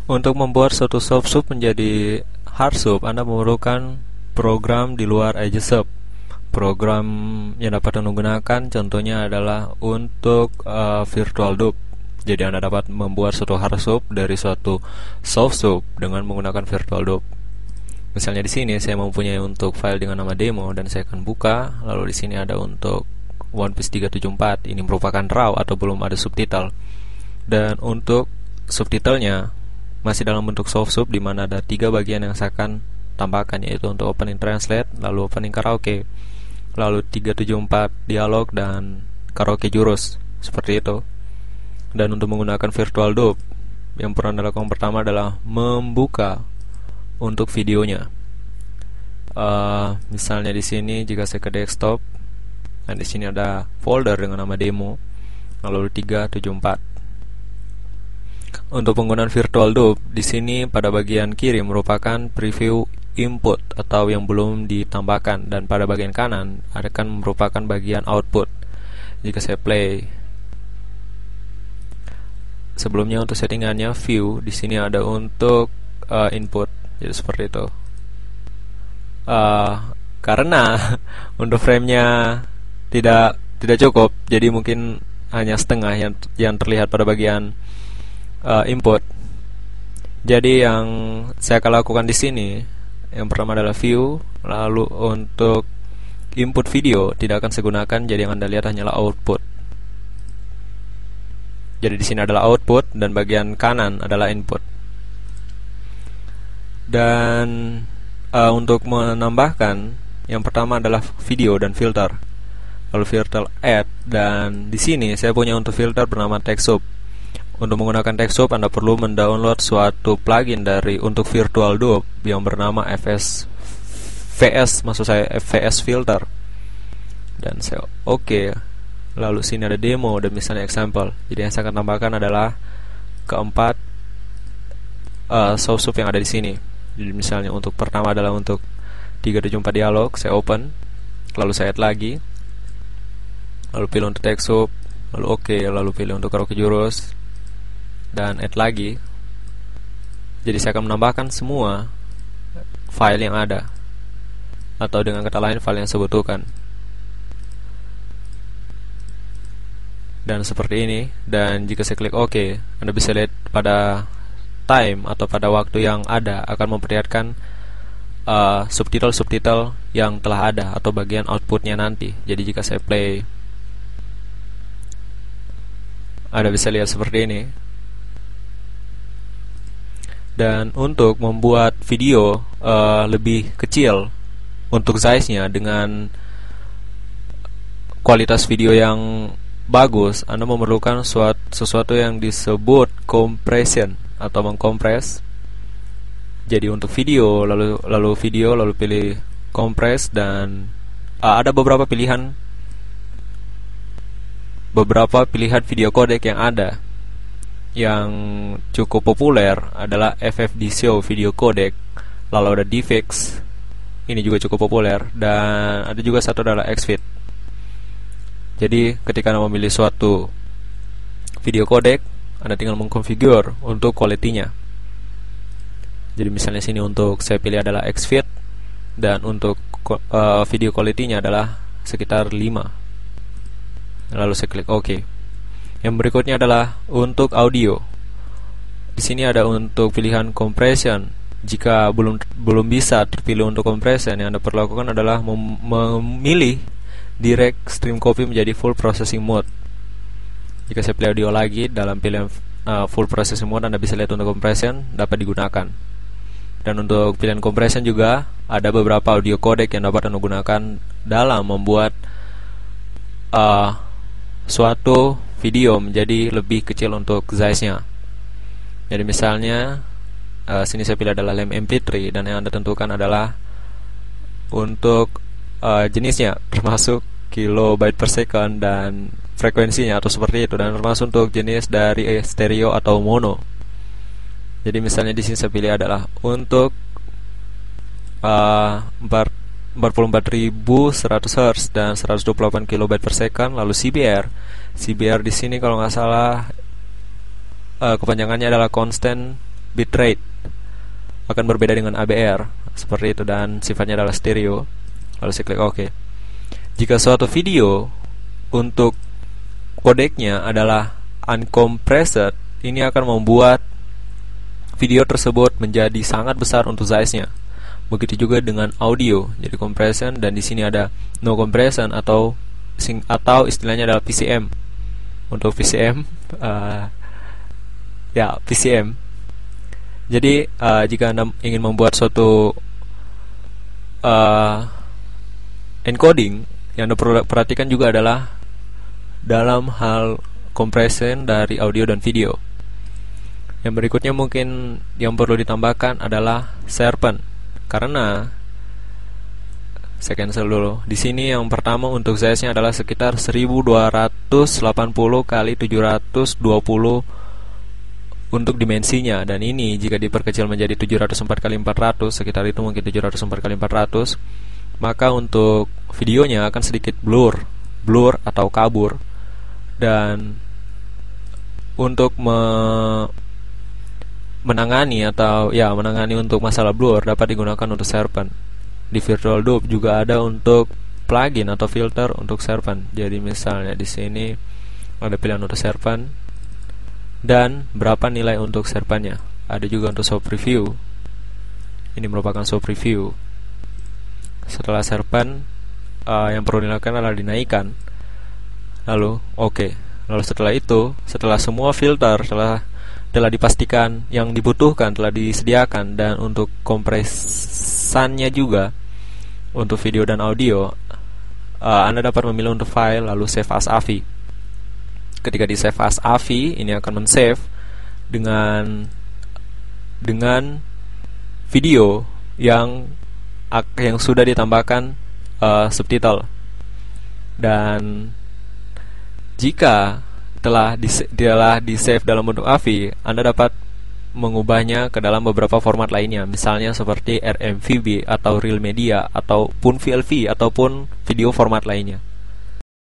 Untuk membuat suatu soft sub menjadi hard sub, Anda memerlukan program di luar EasySub. Program yang dapat Anda gunakan contohnya adalah untuk virtual dupe. Jadi Anda dapat membuat suatu hard sub dari suatu soft sub dengan menggunakan virtual dupe. Misalnya di sini saya mempunyai untuk file dengan nama demo dan saya akan buka. Lalu di sini ada untuk One Piece 374. Ini merupakan raw atau belum ada subtitle. Dan untuk subtitlenya masih dalam bentuk soft sub, di mana ada 3 bagian yang saya akan tambahkan, yaitu untuk opening translate, lalu opening karaoke, lalu 374 dialog dan karaoke jurus, seperti itu. Dan untuk menggunakan virtual dupe, yang perlu Anda lakukan pertama adalah membuka untuk videonya. Misalnya di sini jika saya ke desktop, dan di sini ada folder dengan nama demo, lalu 374. Untuk penggunaan virtual dupe, di sini pada bagian kiri merupakan preview input atau yang belum ditambahkan, dan pada bagian kanan akan merupakan bagian output. Jika saya play, sebelumnya untuk settingannya view, di sini ada untuk input, jadi seperti itu. Karena untuk framenya tidak cukup, jadi mungkin hanya setengah yang terlihat pada bagian input. Jadi yang saya akan lakukan di sini, yang pertama adalah view, lalu untuk input video tidak akan saya gunakan, jadi yang Anda lihat hanyalah output. Jadi di sini adalah output dan bagian kanan adalah input. Dan untuk menambahkan, yang pertama adalah video dan filter, lalu filter add, dan di sini saya punya untuk filter bernama TextSub. Untuk menggunakan TextSub, Anda perlu mendownload suatu plugin untuk virtual dupe yang bernama VS Filter. Dan saya oke. Lalu sini ada demo dan misalnya example. Jadi yang saya akan tambahkan adalah keempat soft sub yang ada di sini. Jadi misalnya untuk pertama adalah untuk 374 dialog, saya open, lalu saya add lagi, lalu pilih untuk TextSub, lalu oke, lalu pilih untuk karaoke jurus, dan add lagi. Jadi saya akan menambahkan semua file yang ada, atau dengan kata lain file yang saya butuhkan. Dan seperti ini. Dan jika saya klik OK, Anda bisa lihat pada time atau pada waktu yang ada akan memperlihatkan subtitle yang telah ada atau bagian outputnya nanti. Jadi jika saya play, Anda bisa lihat seperti ini. Dan untuk membuat video lebih kecil untuk size-nya dengan kualitas video yang bagus, Anda memerlukan sesuatu yang disebut compression atau mengkompres. Jadi untuk video, lalu pilih compress, dan ada beberapa pilihan video codec yang ada. Yang cukup populer adalah FFDCO video codec, lalu ada DFX, ini juga cukup populer, dan ada juga satu adalah XVID. Jadi ketika Anda memilih suatu video codec, Anda tinggal mengkonfigur untuk quality-nya. Jadi misalnya sini untuk saya pilih adalah XVID, dan untuk video quality-nya adalah sekitar 5. Lalu saya klik OK. Yang berikutnya adalah untuk audio. Di sini ada untuk pilihan compression. Jika belum bisa terpilih untuk compression, yang Anda perlu lakukan adalah memilih direct stream copy menjadi full processing mode. Jika saya pilih audio lagi dalam pilihan full processing mode, Anda bisa lihat untuk compression dapat digunakan. Dan untuk pilihan compression juga ada beberapa audio codec yang dapat Anda gunakan dalam membuat suatu video menjadi lebih kecil untuk size-nya. Jadi misalnya sini saya pilih adalah MP3, dan yang Anda tentukan adalah untuk jenisnya, termasuk kilobyte per second dan frekuensinya atau seperti itu, dan termasuk untuk jenis dari stereo atau mono. Jadi misalnya di sini saya pilih adalah untuk 44.100 Hz dan 128 kilobyte per second, lalu CBR di sini kalau nggak salah kepanjangannya adalah constant bitrate akan berbeda dengan ABR seperti itu, dan sifatnya adalah stereo. Lalu saya klik OK. Jika suatu video untuk kodeknya adalah uncompressed, ini akan membuat video tersebut menjadi sangat besar untuk size-nya. Begitu juga dengan audio, jadi compression, dan di sini ada no compression atau istilahnya adalah PCM. Untuk PCM, PCM. Jadi jika Anda ingin membuat suatu encoding, yang Anda perlu perhatikan juga adalah dalam hal compression dari audio dan video. Yang berikutnya mungkin yang perlu ditambahkan adalah Serpent, karena saya cancel dulu. Di sini yang pertama untuk size-nya adalah sekitar 1280 kali 720 untuk dimensinya, dan ini jika diperkecil menjadi 704 kali 400, sekitar itu mungkin 704 kali 400, maka untuk videonya akan sedikit blur atau kabur. Dan untuk menangani untuk masalah blur dapat digunakan untuk Serpent. Di VirtualDub juga ada untuk plugin atau filter untuk Serpent. Jadi misalnya di sini ada pilihan untuk Serpent dan berapa nilai untuk Serpentnya. Ada juga untuk Show Preview. Ini merupakan Show Preview. Setelah Serpent, yang perlu dilakukan adalah dinaikkan. Lalu OK. Lalu setelah itu, setelah semua filter telah dipastikan yang dibutuhkan telah disediakan, dan untuk kompresannya juga untuk video dan audio, Anda dapat memilih untuk file lalu save as AVI. Ketika di save as AVI, ini akan men-save dengan video yang sudah ditambahkan subtitle. Dan jika telah di-save dalam bentuk AVI, Anda dapat mengubahnya ke dalam beberapa format lainnya, misalnya seperti RMVB atau Real Media ataupun VLV ataupun video format lainnya.